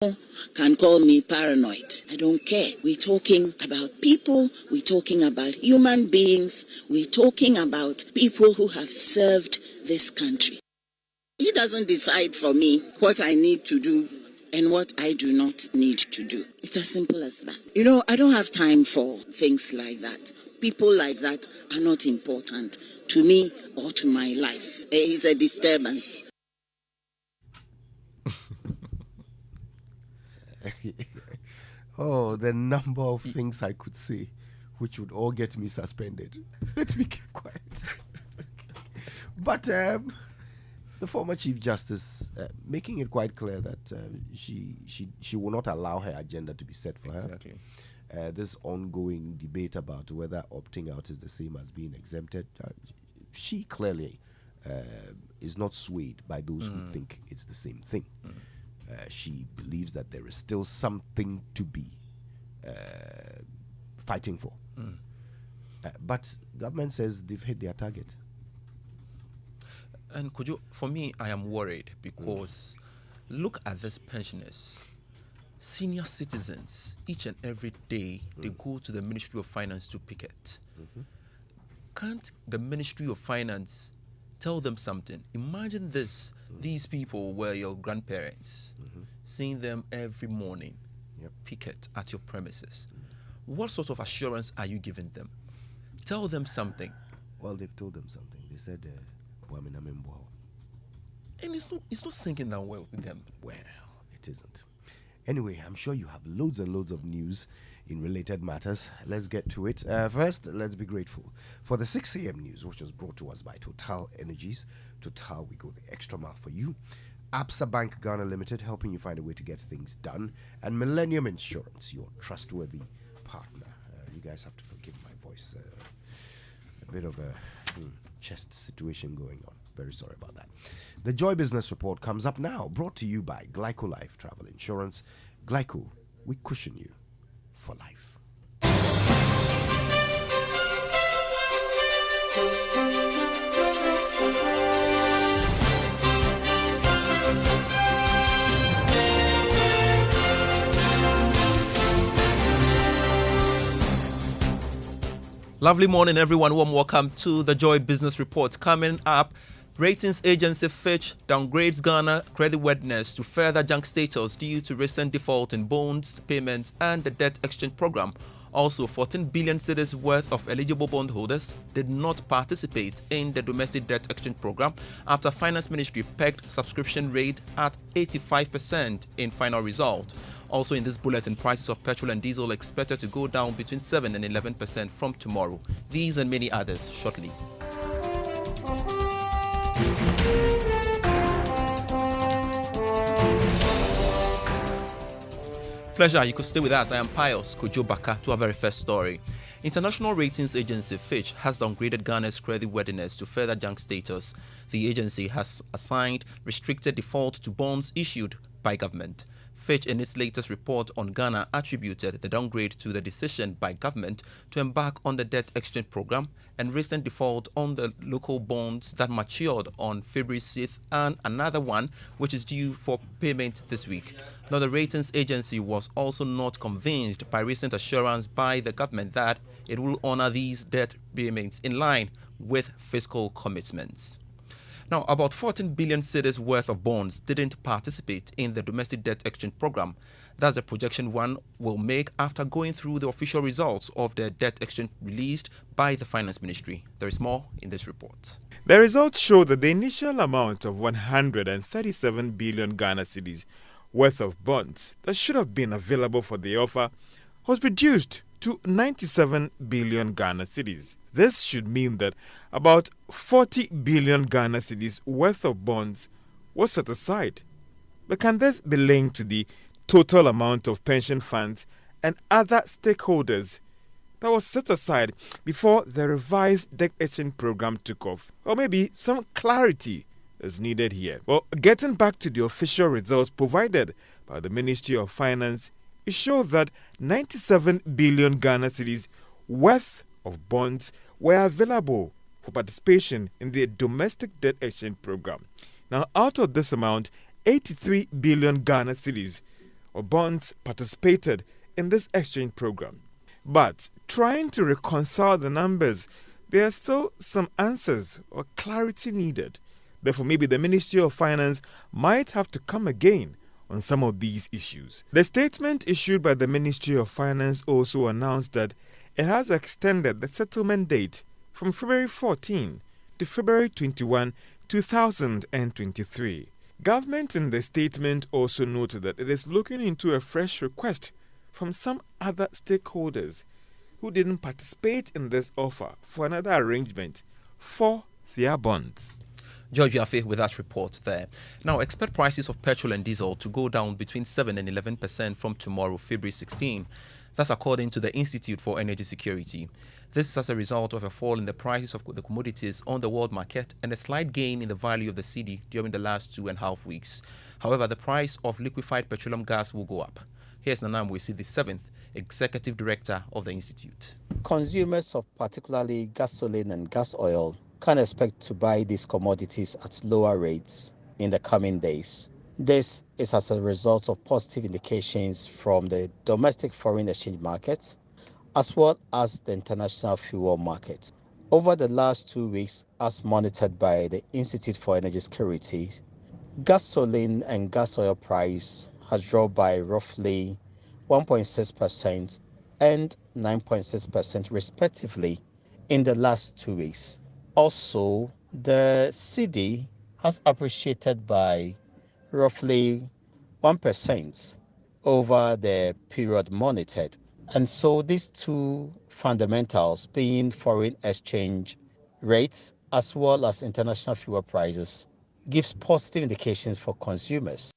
can call me paranoid. I don't care. We're talking about people. We're talking about human beings. We're talking about people who have served this country. He doesn't decide for me what I need to do and what I do not need to do. It's as simple as that. I don't have time for things like that. People like that are not important to me or to my life. It's a disturbance. Oh, the number of things I could say which would all get me suspended. Let me keep quiet. But the former Chief Justice making it quite clear that she will not allow her agenda to be set for her. Exactly. This ongoing debate about whether opting out is the same as being exempted, she clearly is not swayed by those who think it's the same thing. She believes that there is still something to be fighting for. But government says they've hit their target. And Kojo, for me, I am worried because look at these pensioners, senior citizens. Each and every day they go to the Ministry of Finance to picket. Can't the Ministry of Finance tell them something? Imagine this. These people were your grandparents, seeing them every morning, picket at your premises. What sort of assurance are you giving them? Tell them something. Well, they've told them something. They said, and it's not sinking down well with them. Well, it isn't. Anyway, I'm sure you have loads and loads of news in related matters. Let's get to it. First, let's be grateful for the 6 a.m. news, which was brought to us by Total Energies. Total, we go the extra mile for you. Absa Bank Ghana Limited, helping you find a way to get things done. And Millennium Insurance, your trustworthy partner. You guys have to forgive my voice. A bit of a chest situation going on. Very sorry about that. The Joy Business Report comes up now, brought to you by Glyco Life Travel Insurance. Glyco, we cushion you for life. Lovely morning, everyone. Warm welcome to the Joy Business Report. Coming up, ratings agency Fitch downgrades Ghana creditworthiness to further junk status due to recent default in bonds payments and the debt exchange program. Also, 14 billion cedis worth of eligible bondholders did not participate in the domestic debt exchange program after Finance Ministry pegged subscription rate at 85% in final result. Also in this bulletin, prices of petrol and diesel expected to go down between 7 and 11% from tomorrow. These and many others shortly. Pleasure, you could stay with us. I am Pius, Kojo Backah, to our very first story. International ratings agency Fitch has downgraded Ghana's creditworthiness to further junk status. The agency has assigned restricted default to bonds issued by government. Fitch, in its latest report on Ghana, attributed the downgrade to the decision by government to embark on the debt exchange program and recent default on the local bonds that matured on February 6th and another one which is due for payment this week. Now, the ratings agency was also not convinced by recent assurance by the government that it will honor these debt payments in line with fiscal commitments. Now, about 14 billion cedis worth of bonds didn't participate in the domestic debt exchange program. That's the projection one will make after going through the official results of the debt exchange released by the Finance Ministry. There is more in this report. The results show that the initial amount of 137 billion Ghana cedis worth of bonds that should have been available for the offer was reduced to 97 billion Ghana cedis. This should mean that about 40 billion Ghana cedis worth of bonds was set aside. But can this be linked to the total amount of pension funds and other stakeholders that was set aside before the revised debt exchange program took off? Or maybe some clarity is needed here. Well, getting back to the official results provided by the Ministry of Finance, it shows that 97 billion Ghana cedis worth of bonds were available for participation in the domestic debt exchange program. Now, out of this amount, 83 billion Ghana cedis or bonds participated in this exchange program. But trying to reconcile the numbers, there are still some answers or clarity needed. Therefore, maybe the Ministry of Finance might have to come again on some of these issues. The statement issued by the Ministry of Finance also announced that it has extended the settlement date from February 14 to February 21, 2023. Government in the statement also noted that it is looking into a fresh request from some other stakeholders who didn't participate in this offer for another arrangement for their bonds. George Yafe with that report there. Now, expect prices of petrol and diesel to go down between 7 and 11% from tomorrow, February 16. That's according to the Institute for Energy Security. This is as a result of a fall in the prices of the commodities on the world market and a slight gain in the value of the cedi during the last 2.5 weeks. However, the price of liquefied petroleum gas will go up. Here's Nanam Wisi, the 7th Executive Director of the Institute. Consumers of particularly gasoline and gas oil can expect to buy these commodities at lower rates in the coming days. This is as a result of positive indications from the domestic foreign exchange market as well as the international fuel market. Over the last 2 weeks, as monitored by the Institute for Energy Security, gasoline and gas oil price has dropped by roughly 1.6% and 9.6% respectively in the last 2 weeks. Also, the cedi has appreciated by roughly 1% over the period monitored. And so these two fundamentals, being foreign exchange rates as well as international fuel prices, gives positive indications for consumers.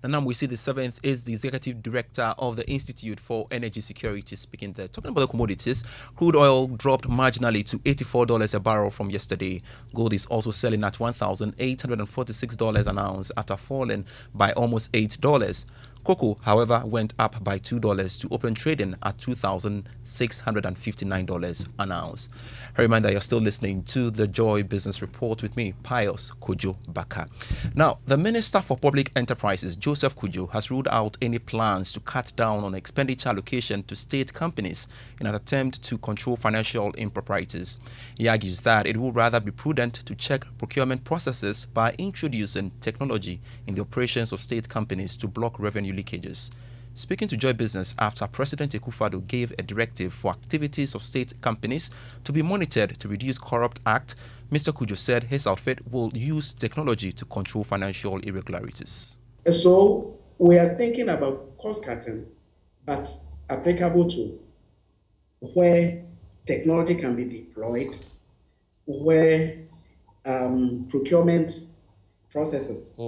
Nanam Wisi, the 7th, is the Executive Director of the Institute for Energy Security, speaking there. Talking about the commodities, crude oil dropped marginally to $84 a barrel from yesterday. Gold is also selling at $1,846 an ounce after falling by almost $8. Cocoa, however, went up by $2 to open trading at $2,659 an ounce. A reminder, you're still listening to the Joy Business Report with me, Pius Kojo Backah. Now, the Minister for Public Enterprises, Joseph Kojo, has ruled out any plans to cut down on expenditure allocation to state companies in an attempt to control financial improprieties. He argues that it will rather be prudent to check procurement processes by introducing technology in the operations of state companies to block revenue leakages. Speaking to Joy Business after President Akufo-Addo gave a directive for activities of state companies to be monitored to reduce corrupt act, Mr. Kojo said his outfit will use technology to control financial irregularities. So we are thinking about cost cutting, but applicable to where technology can be deployed, where procurement processes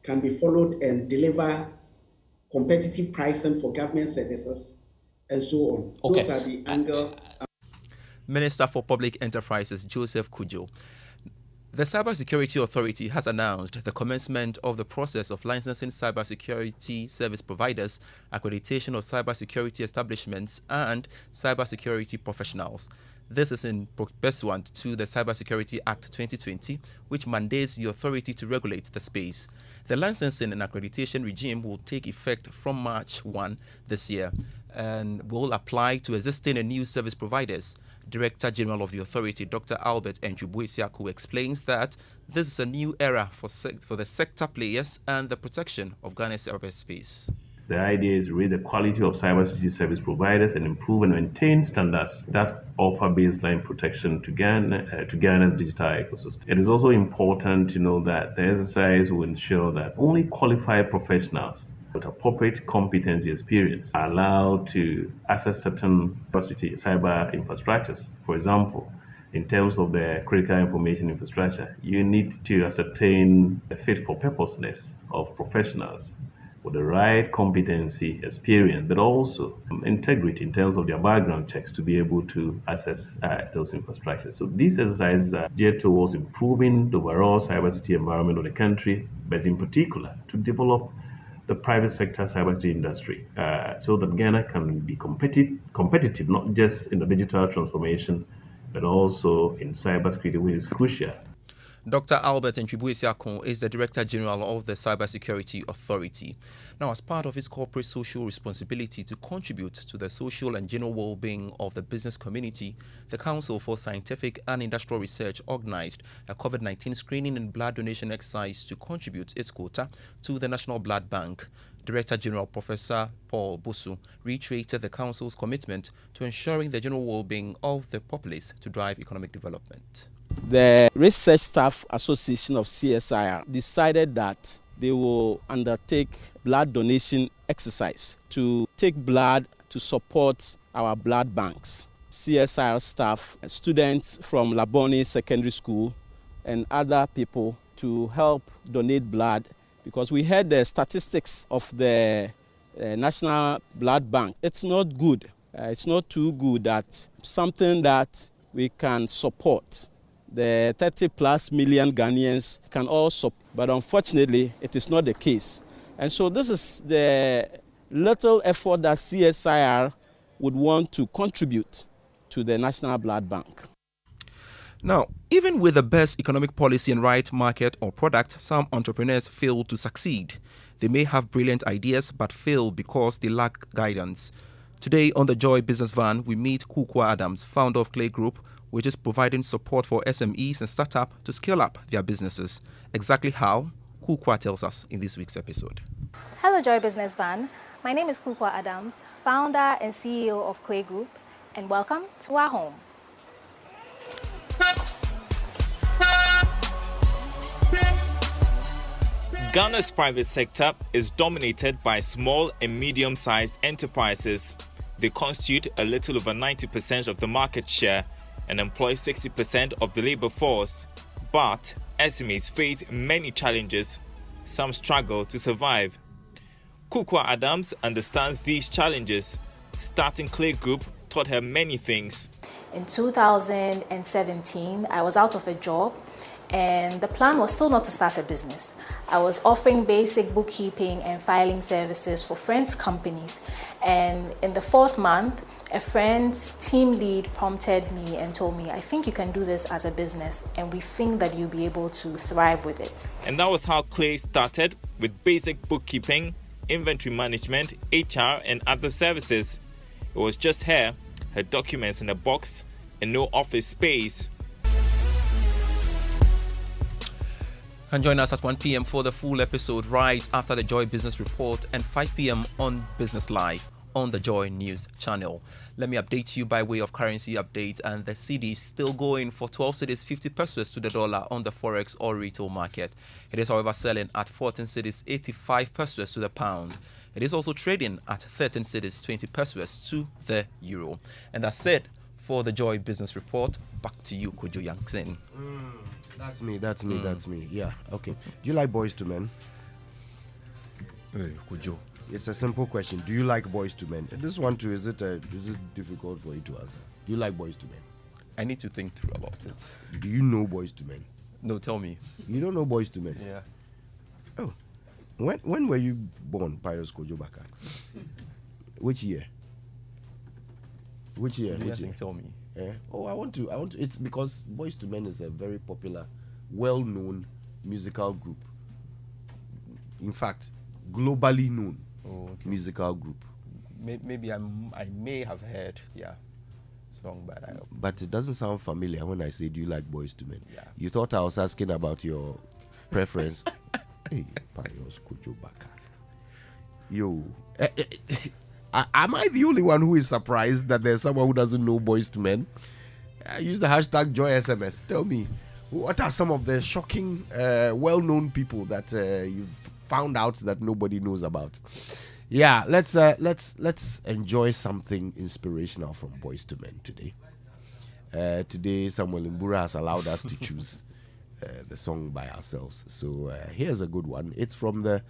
can be followed and deliver competitive pricing for government services, and so on. Okay. Those are the angle. Minister for Public Enterprises, Joseph Kojo. The Cybersecurity Authority has announced the commencement of the process of licensing cybersecurity service providers, accreditation of cybersecurity establishments, and cybersecurity professionals. This is in pursuant to the Cybersecurity Act 2020, which mandates the authority to regulate the space. The licensing and accreditation regime will take effect from March 1 this year and will apply to existing and new service providers. Director General of the authority, Dr. Albert Entwibu-Isiaku, explains that this is a new era for the sector players and the protection of Ghana's cyberspace. The idea is to raise the quality of cybersecurity service providers and improve and maintain standards that offer baseline protection to Ghana's digital ecosystem. It is also important to know that the exercise will ensure that only qualified professionals with appropriate competency experience are allowed to access certain cyber infrastructures. For example, in terms of the critical information infrastructure, you need to ascertain the fit for purposeness of professionals with the right competency, experience, but also integrity in terms of their background checks to be able to access those infrastructures. So these exercises are geared towards improving the overall cybersecurity environment of the country, but in particular to develop the private sector cybersecurity industry so that Ghana can be competitive, not just in the digital transformation, but also in cybersecurity, which is crucial. Dr. Albert Nchibuesiakon is the Director General of the Cybersecurity Authority. Now, as part of its corporate social responsibility to contribute to the social and general well-being of the business community, the Council for Scientific and Industrial Research organized a COVID-19 screening and blood donation exercise to contribute its quota to the National Blood Bank. Director General Professor Paul Busu reiterated the Council's commitment to ensuring the general well-being of the populace to drive economic development. The Research Staff Association of CSIR decided that they will undertake blood donation exercise to take blood to support our blood banks. CSIR staff, students from Labone Secondary School and other people to help donate blood, because we heard the statistics of the National Blood Bank. It's not good. It's not too good that something that we can support. The 30+ million Ghanaians can all support, but unfortunately, it is not the case. And so this is the little effort that CSIR would want to contribute to the National Blood Bank. Now, even with the best economic policy and right market or product, some entrepreneurs fail to succeed. They may have brilliant ideas but fail because they lack guidance. Today on the Joy Business Van, we meet Kojo Adams, founder of Clay Group, which is providing support for SMEs and startups to scale up their businesses. Exactly how? Kojo tells us in this week's episode. Hello Joy Business Van. My name is Kojo Adams, founder and CEO of Clay Group, and welcome to our home. Ghana's private sector is dominated by small and medium-sized enterprises. They constitute a little over 90% of the market share and employ 60% of the labor force. But SMEs face many challenges. Some struggle to survive. Kojo Adams understands these challenges. Starting Clay Group taught her many things. In 2017, I was out of a job, and the plan was still not to start a business. I was offering basic bookkeeping and filing services for friends' companies. And in the 4th month, a friend's team lead prompted me and told me, I think you can do this as a business, and we think that you'll be able to thrive with it. And that was how Clay started, with basic bookkeeping, inventory management, HR, and other services. It was just her documents in a box, and no office space. And join us at 1 p.m. for the full episode right after the Joy Business Report and 5 p.m. on Business Live on the Joy News channel. Let me update you by way of currency update, and the cedi is still going for 12 cedis 50 pesos to the dollar on the forex or retail market. It is however selling at 14 cedis 85 pesos to the pound. It is also trading at 13 cedis 20 pesos to the euro. And that's it for the Joy Business Report. Back to you, Kojo Yankson. That's me. Yeah, okay. Do you like Boys to Men? Hey, Kojo. It's a simple question. Do you like Boys to Men? And this one too, is it difficult for you to answer? Do you like Boys to Men? I need to think through about it. Do you know Boys to Men? No, tell me. You don't know Boys to Men? Yeah. Oh. When were you born, Pius Kojo Backah? Which year? Which year? Tell me. Oh, I want to. It's because Boys to Men is a very popular, well-known musical group. In fact, globally known musical group. Maybe I may have heard song, but it doesn't sound familiar when I say, do you like Boys to Men? Yeah. You thought I was asking about your preference. Hey, Pius Kojo Backah. Yo. Am I the only one who is surprised that there's someone who doesn't know Boys to Men? Use the hashtag JoySMS. Tell me, what are some of the shocking, well-known people that you've found out that nobody knows about? Yeah, let's enjoy something inspirational from Boys to Men today. Today, Samuel Mbura has allowed us to choose the song by ourselves. So here's a good one. It's from the